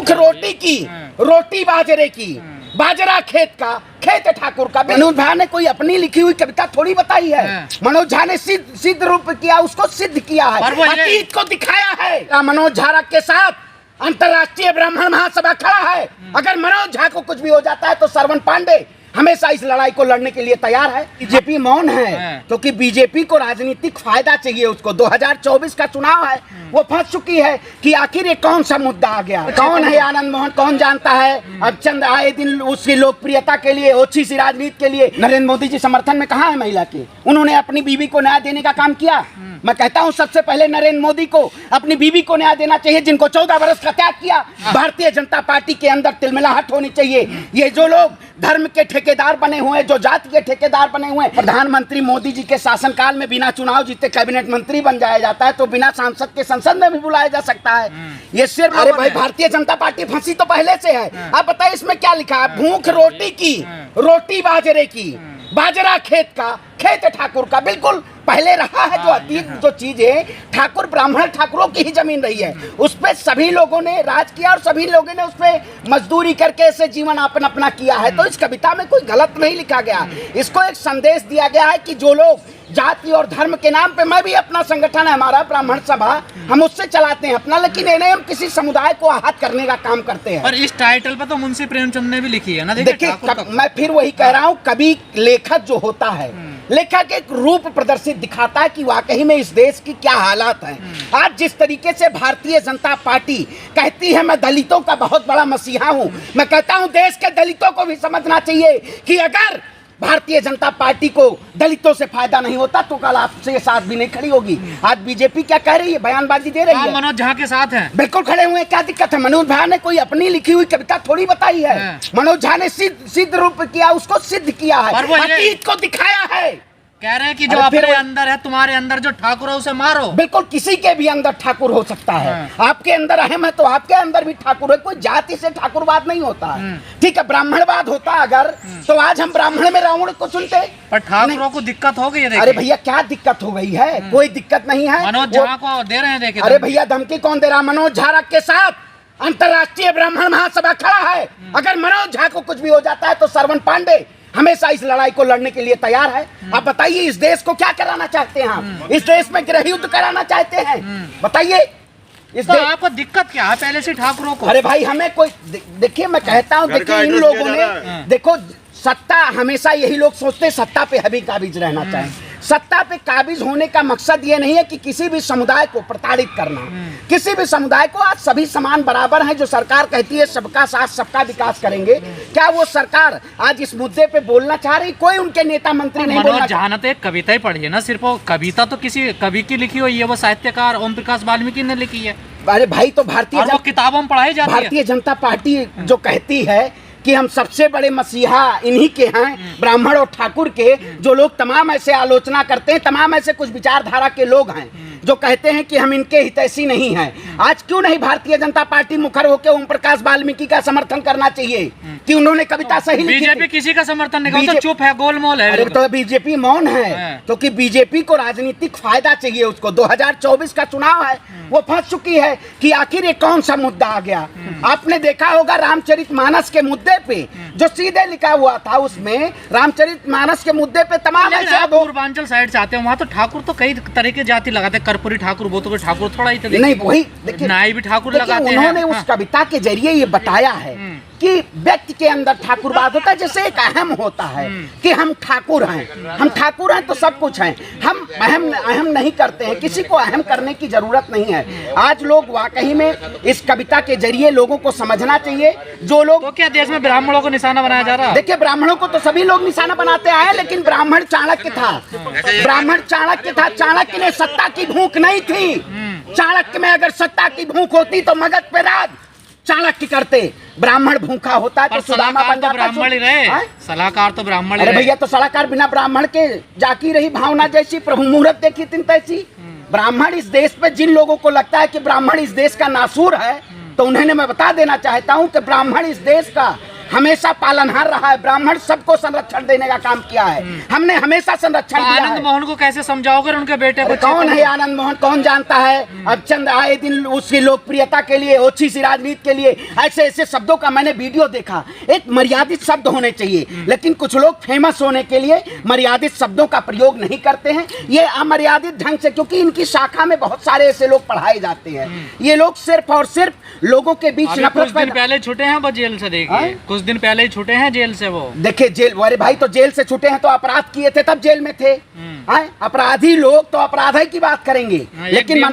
भूख रोटी की, रोटी बाजरे की, बाजरा खेत का, खेत ठाकुर का। मनोज झा ने कोई अपनी लिखी हुई कविता थोड़ी बताई है। मनोज झा ने सिद्ध रूप किया, उसको सिद्ध किया है, अतीत को दिखाया है। मनोज झा के साथ अंतर्राष्ट्रीय ब्राह्मण महासभा खड़ा है। अगर मनोज झा को कुछ भी हो जाता है तो श्रवण पांडे हमेशा इस लड़ाई को लड़ने के लिए तैयार है। बीजेपी मौन है क्योंकि बीजेपी को राजनीतिक फायदा चाहिए। उसको 2024 का चुनाव है, वो फंस चुकी है कि आखिर ये कौन सा मुद्दा आ गया। कौन है आनंद मोहन, कौन जानता है। अब चंद आए दिन उसकी लोकप्रियता के लिए, ओछी सी राजनीति के लिए नरेंद्र मोदी जी समर्थन में कहाँ है महिला के। उन्होंने अपनी बीवी को न्याय देने का काम किया। मैं कहता हूं सबसे पहले नरेंद्र मोदी को अपनी बीवी को न्याय देना चाहिए, जिनको 14 वर्ष का त्याग किया। भारतीय जनता पार्टी के अंदर तिलमिलाहट होनी चाहिए। ये जो लोग धर्म के ठेकेदार बने हुए, जो जाति के ठेकेदार बने हुए, प्रधानमंत्री मोदी जी के शासनकाल में बिना चुनाव जीते कैबिनेट मंत्री बन जाया जाता है तो बिना सांसद के संसद में भी बुलाया जा सकता है। ये सिर्फ अरे भाई भारतीय जनता पार्टी फंसी तो पहले से है। आप बताइए इसमें क्या लिखा है। भूख रोटी की, रोटी बाजरे की, बाजरा खेत का, खेत ठाकुर का। बिल्कुल पहले रहा है। जो अतीत जो चीज है, ठाकुर ब्राह्मण ठाकुरों की ही जमीन रही है। उस पे सभी लोगों ने राज किया और सभी लोगों ने उस पे मजदूरी करके ऐसे जीवन यापन अपना किया है। तो इस कविता में कोई गलत नहीं लिखा गया। इसको एक संदेश दिया गया है कि जो लोग जाति और धर्म के नाम पे, मैं भी अपना संगठन है हमारा ब्राह्मण सभा, हम उससे चलाते हैं अपना, लेकिन इन्हें हम किसी समुदाय को आहत करने का काम करते हैं। और इस टाइटल पे तो मुंशी प्रेमचंद ने भी लिखी है ना। देखिए मैं फिर वही कह रहा हूँ, कभी लेखक जो होता है, लेखक एक रूप प्रदर्शित दिखाता है कि वाकई में इस देश की क्या हालात है। आज जिस तरीके से भारतीय जनता पार्टी कहती है मैं दलितों का बहुत बड़ा मसीहा हूं, मैं कहता हूं देश के दलितों को भी समझना चाहिए कि अगर भारतीय जनता पार्टी को दलितों से फायदा नहीं होता तो कल आपसे साथ भी नहीं खड़ी होगी। आज बीजेपी क्या कह रही है, बयानबाजी दे रही है। मनोज झा के साथ हैं, बिल्कुल खड़े हुए हैं। क्या दिक्कत है। मनोज झा ने कोई अपनी लिखी हुई कविता थोड़ी बताई है। मनोज झा ने सिद्ध रूप किया, उसको सिद्ध किया है, अतीत को दिखाया है। कह रहे हैं कि जो अपने अंदर है, तुम्हारे अंदर जो ठाकुर है उसे मारो। बिल्कुल किसी के भी अंदर ठाकुर हो सकता है। आपके अंदर अहम है तो आपके अंदर भी ठाकुर है। कोई जाति से ठाकुरवाद नहीं होता है। ठीक है, ब्राह्मणवाद होता अगर तो आज हम ब्राह्मण में रावण को चुनते। पर ठाकुरों को दिक्कत हो गई है। अरे भैया क्या दिक्कत हो गई है, कोई दिक्कत नहीं है। मनोज झा को दे रहे हैं देखिए। अरे भैया धमकी कौन दे रहा। मनोज झा के साथ अंतर्राष्ट्रीय ब्राह्मण महासभा खड़ा है। अगर मनोज झा को कुछ भी हो जाता है तो श्रवण पांडे हमेशा इस लड़ाई को लड़ने के लिए तैयार है। आप बताइए इस देश को क्या कराना चाहते हैं आप। इस देश में गृह युद्ध कराना चाहते हैं। बताइए इस तो आपको दिक्कत क्या है पहले से ठाकुरों को। अरे भाई हमें कोई देखिए मैं कहता हूँ, देखिए इन लोगों ने देखो सत्ता हमेशा यही लोग सोचते हैं सत्ता पे हबी काबिज रहना चाहिए। सत्ता पे काबिज होने का मकसद ये नहीं है कि किसी भी समुदाय को प्रताड़ित करना, किसी भी समुदाय को। आज सभी समान बराबर हैं। जो सरकार कहती है सबका साथ सबका विकास करेंगे, क्या वो सरकार आज इस मुद्दे पे बोलना चाह रही। कोई उनके नेता मंत्री नहीं बोलना। जहां तक कविता ही पढ़ी है ना, सिर्फ वो कविता तो किसी कवि की लिखी हुई है, वो साहित्यकार ओम प्रकाश वाल्मीकि ने लिखी है। अरे भाई तो भारतीय किताबों में पढ़ाई जाती है। भारतीय जनता पार्टी जो कहती है कि हम सबसे बड़े मसीहा इन्हीं के हैं, ब्राह्मण और ठाकुर के, जो लोग तमाम ऐसे आलोचना करते हैं, तमाम ऐसे कुछ विचारधारा के लोग हैं जो कहते हैं कि हम इनके हितैषी नहीं हैं। आज क्यों नहीं भारतीय जनता पार्टी मुखर होकर ओम प्रकाश वाल्मीकि का समर्थन करना चाहिए कि उन्होंने कविता सही लिखी। बीजेपी किसी का समर्थन नहीं, तो चुप है, गोलमोल है। अरे तो बीजेपी मौन है क्योंकि बीजेपी को राजनीतिक फायदा चाहिए। उसको 2024 का चुनाव है, वो फंस चुकी है कि आखिर ये कौन सा मुद्दा आ गया। आपने देखा होगा रामचरितमानस के मुद्दे पे जो सीधे लिखा हुआ था, उसमें रामचरितमानस के मुद्दे पे तमाम ऐसे पूर्वांचल साइड से आते हैं, वहाँ तो ठाकुर तो कई तरह के जाति लगाते हैं। कर्पूरी ठाकुर, वो तो ठाकुर थोड़ा ही तो नहीं, वही देखिए नाई भी ठाकुर लगाते हैं। उन्होंने उस कविता के जरिए ये बताया है कि व्यक्ति के अंदर ठाकुरवाद होता है। जैसे एक अहम होता है कि हम ठाकुर हैं, हम ठाकुर हैं तो सब कुछ हैं। हम अहम नहीं करते हैं, किसी को अहम करने की जरूरत नहीं है। आज लोग वाकई में इस कविता के जरिए लोगों को समझना चाहिए। जो लोग तो क्या देश में ब्राह्मणों को निशाना बनाया जा रहा है। देखिए ब्राह्मणों को तो सभी लोग निशाना बनाते आए, लेकिन ब्राह्मण चाणक्य था। ब्राह्मण चाणक्य था। चाणक्य ने सत्ता की भूख नहीं थी। चाणक्य में अगर सत्ता की भूख होती तो मगध पे राज चाणक्य करते। ब्राह्मण भूखा होता है तो सुदामा बन जाता। ब्राह्मण ही रहे, सलाहकार तो ब्राह्मण। अरे भैया तो सलाहकार बिना ब्राह्मण के जाकी रही भावना जैसी, प्रभु मुहूर्त देखी तीन तैसी। ब्राह्मण इस देश पे जिन लोगों को लगता है कि ब्राह्मण इस देश का नासूर है, तो उन्हें मैं बता देना चाहता हूं कि ब्राह्मण इस देश का हमेशा पालनहार रहा है। ब्राह्मण सबको संरक्षण देने का काम किया है, हमने हमेशा संरक्षण दिया है। आनंद मोहन को कैसे समझाओगे उनके बेटे को? कौन है आनंद मोहन, कौन जानता है? अब चंद आए दिन उसकी लोकप्रियता के लिए, ओछी सी राजनीति के लिए ऐसे ऐसे शब्दों का मैंने वीडियो देखा। एक मर्यादित शब्द होने चाहिए, लेकिन कुछ लोग फेमस होने के लिए मर्यादित शब्दों का प्रयोग नहीं करते हैं। ये अमर्यादित ढंग से, क्योंकि इनकी शाखा में बहुत सारे ऐसे लोग पढ़ाए जाते हैं। ये लोग सिर्फ और सिर्फ लोगों के बीच कुछ दिन पहले छूटे हैं वो जेल से। देखिए कुछ दिन पहले ही छूटे हैं जेल से वो। देखिए जेल, अरे भाई तो जेल से छूटे हैं तो अपराध किए थे तब जेल में थे। अपराधी लोग तो अपराध की बात करेंगे, लेकिन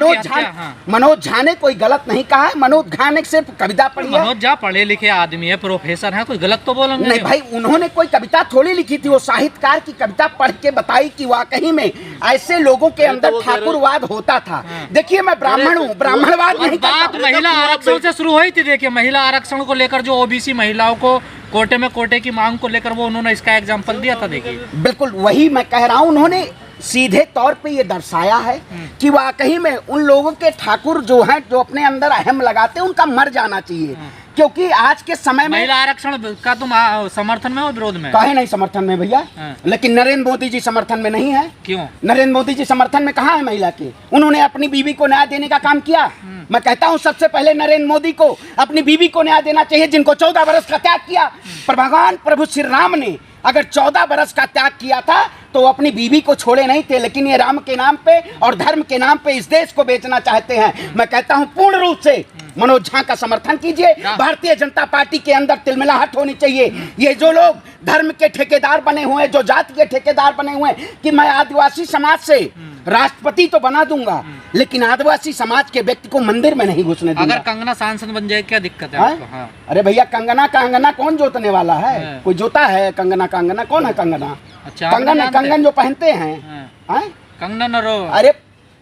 मनोज झा ने कोई गलत नहीं कहा है। मनोज झा ने सिर्फ कविता पढ़ी है। मनोज झा पढ़े लिखे आदमी है, प्रोफेसर है, कुछ गलत तो बोलेंगे नहीं भाई, उन्होंने कोई कविता थोड़ी लिखी थी। वो साहित्यकार की कविता पढ़ के बताई कि वाकई में ऐसे लोगों के अंदर ठाकुरवाद होता था। देखिए मैं ब्राह्मण हूँ, ब्राह्मणवाद नहीं। बात महिला आरक्षण से शुरू हुई थी। देखिए महिला आरक्षण को लेकर जो ओबीसी महिलाओं को कोटे की मांग को लेकर वो उन्होंने इसका एग्जाम्पल दिया था। देखिए बिल्कुल वही मैं कह रहा हूँ, उन्होंने सीधे तौर पे ये दर्शाया है कि वाकई में उन लोगों के ठाकुर जो हैं, जो अपने अंदर अहम लगाते हैं, उनका मर जाना चाहिए। क्योंकि आज के समय में महिला आरक्षण का तुम समर्थन में और विरोध में? काहे नहीं समर्थन में भैया, लेकिन नरेंद्र मोदी जी समर्थन में नहीं है। क्यों? नरेंद्र मोदी जी समर्थन में कहाँ है महिला के? उन्होंने अपनी बीवी को न्याय देने का काम किया। मैं कहता हूँ सबसे पहले नरेंद्र मोदी को अपनी बीवी को न्याय देना चाहिए, जिनको 14 वर्ष का त्याग किया। भगवान प्रभु श्री राम ने अगर 14 वर्ष का त्याग किया था तो अपनी बीवी को छोड़े नहीं थे, लेकिन ये राम के नाम पे और धर्म के नाम पे इस देश को बेचना चाहते हैं। मैं कहता हूं पूर्ण रूप से मनोज झा का समर्थन कीजिए। भारतीय जनता पार्टी के अंदर तिलमिलाहट होनी चाहिए। ये जो लोग धर्म के ठेकेदार बने हुए हैं, जो जाति के ठेकेदार बने हुए हैं कि मैं आदिवासी समाज से राष्ट्रपति तो बना दूंगा, लेकिन आदिवासी समाज के व्यक्ति को मंदिर में नहीं घुसने दूंगा। अगर कंगना सांसद बन जाए क्या दिक्कत है आपको? हाँ। अरे भैया कंगना का अंगना कौन जोतने वाला है? कोई जोता है कंगना का अंगना? कौन है कंगना? अच्छा, कंगन जो पहनते हैं कंगना। अरे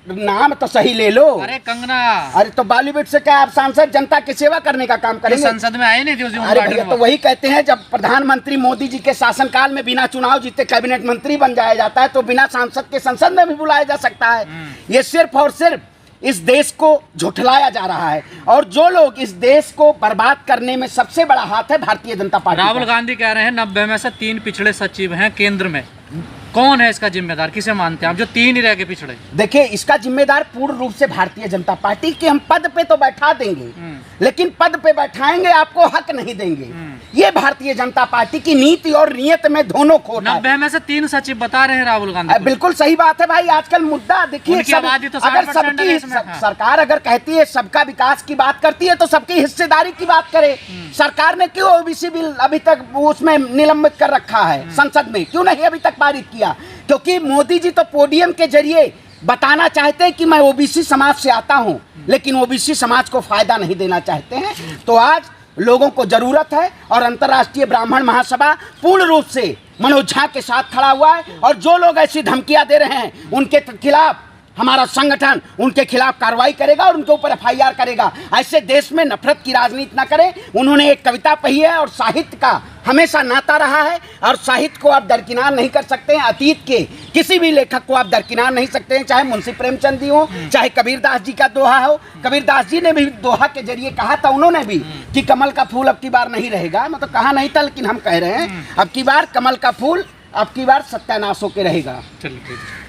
नाम तो सही ले लो। अरे कंगना। अरे तो बॉलीवुड से क्या आप सांसद जनता की सेवा करने का काम करेंगे? संसद में आए नहीं थे उस दिन। अरे भैया तो वही कहते हैं, जब प्रधानमंत्री मोदी जी के शासनकाल में बिना चुनाव जीते कैबिनेट मंत्री बन जाया जाता है तो बिना सांसद के संसद में भी बुलाया जा सकता है। ये सिर्फ और सिर्फ इस देश को झुठलाया जा रहा है, और जो लोग इस देश को बर्बाद करने में सबसे बड़ा हाथ है भारतीय जनता पार्टी। राहुल गांधी कह रहे हैं 90 में से 3 पिछड़े सचिव हैं केंद्र में। कौन है इसका जिम्मेदार? किसे मानते हैं आप जो 3 ही रह के पिछड़े? देखिए इसका जिम्मेदार पूर्ण रूप से भारतीय जनता पार्टी की। हम पद पे तो बैठा देंगे, लेकिन पद पे बैठाएंगे आपको हक नहीं देंगे। ये भारतीय जनता पार्टी की नीति और नियत में दोनों खोट है। 90 में से 3 सचिव बता रहे हैं राहुल गांधी। बिल्कुल सही बात है भाई। आजकल मुद्दा देखिए, अगर सबकी सरकार अगर कहती है सबका विकास की बात करती है तो सबकी हिस्सेदारी की बात करे। सरकार ने क्यों ओबीसी बिल अभी तक उसमें निलंबित कर रखा है संसद में? क्यों नहीं अभी तक पारित किया? क्योंकि मोदी जी तो पोडियम के जरिए बताना चाहते हैं कि मैं ओबीसी समाज से आता हूं, लेकिन ओबीसी समाज को फायदा नहीं देना चाहते हैं। तो आज लोगों को जरूरत है, और अंतर्राष्ट्रीय ब्राह्मण महासभा पूर्ण रूप से मनोज झा के साथ खड़ा हुआ है। और जो लोग ऐसी धमकियां दे रहे हैं उनके खिलाफ हमारा संगठन उनके खिलाफ कार्रवाई करेगा और उनके ऊपर एफआईआर करेगा। ऐसे देश में नफरत की राजनीति न करें। उन्होंने एक कविता पढ़ी है, और साहित्य का हमेशा नाता रहा है, और साहित्य को आप दरकिनार नहीं कर सकते हैं। अतीत के किसी भी लेखक को आप दरकिनार नहीं सकते हैं, चाहे मुंशी प्रेमचंद जी हो, चाहे कबीरदास जी का दोहा हो। कबीरदास जी ने भी दोहा के जरिए कहा था, उन्होंने भी, कि कमल का फूल अब की बार नहीं रहेगा। मतलब कहा नहीं था, लेकिन हम कह रहे हैं अब की बार कमल का फूल अब की बार सत्यानाश होकर रहेगा। चलिए।